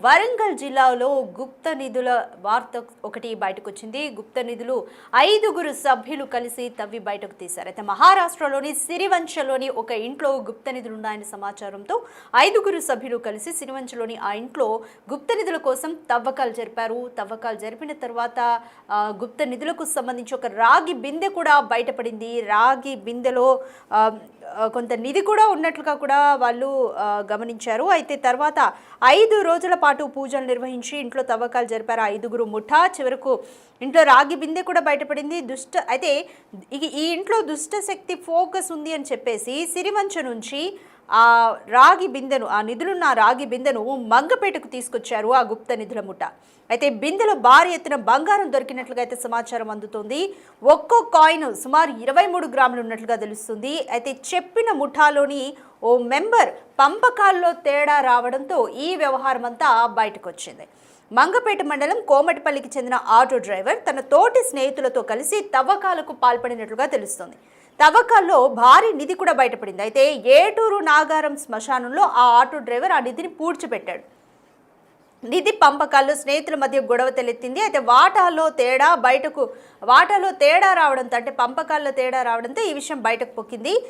వరంగల్ జిల్లాలో గుప్త నిధుల వార్త ఒకటి బయటకు వచ్చింది. గుప్త నిధులు 5గురు సభ్యులు కలిసి తవ్వి బయటకు తీశారు. అయితే మహారాష్ట్రలోని సిరివంచలోని ఒక ఇంట్లో గుప్త నిధులు ఉన్నాయని సమాచారంతో 5గురు సభ్యులు కలిసి సిరివంచలోని ఆ ఇంట్లో గుప్త నిధుల కోసం తవ్వకాలు జరిపారు. తవ్వకాలు జరిపిన తర్వాత గుప్త నిధులకు సంబంధించి ఒక రాగి బిందె కూడా బయటపడింది. రాగి బిందెలో కొంత నిధి కూడా ఉన్నట్లుగా కూడా వాళ్ళు గమనించారు. అయితే తర్వాత 5 రోజుల పాటు పూజలు నిర్వహించి ఇంట్లో తవ్వకాలు జరిపారు 5గురు ముఠా. చివరకు ఇంట్లో రాగి బిందె కూడా బయటపడింది. అయితే ఈ ఇంట్లో దుష్ట శక్తి ఫోకస్ ఉంది అని చెప్పేసి సిరివంచ నుంచి ఆ రాగి బిందెను, ఆ నిధులున్న రాగి బిందెను మంగపేటకు తీసుకొచ్చారు ఆ గుప్త నిధుల ముఠ. అయితే బిందెలో భారీ ఎత్తున బంగారం దొరికినట్లుగా అయితే సమాచారం అందుతుంది. ఒక్కో కాయిన్ సుమారు 23 గ్రాములు ఉన్నట్లుగా తెలుస్తుంది. అయితే చెప్పిన ముఠాలోని ఓ మెంబర్ పంపకాల్లో తేడా రావడంతో ఈ వ్యవహారం అంతా బయటకు వచ్చింది. మంగపేట మండలం కోమటిపల్లికి చెందిన ఆటో డ్రైవర్ తన తోటి స్నేహితులతో కలిసి తవ్వకాలకు పాల్పడినట్లుగా తెలుస్తుంది. తవ్వకాల్లో భారీ నిధి కూడా బయటపడింది. అయితే ఏటూరు నాగారం శ్మశానంలో ఆ ఆటో డ్రైవర్ ఆ నిధిని పూడ్చిపెట్టాడు. నిధి పంపకాల్లో స్నేహితుల మధ్య గొడవ తలెత్తింది. అయితే వాటాలో తేడా రావడంతో, అంటే పంపకాల్లో తేడా రావడంతో ఈ విషయం బయటకు పొక్కింది.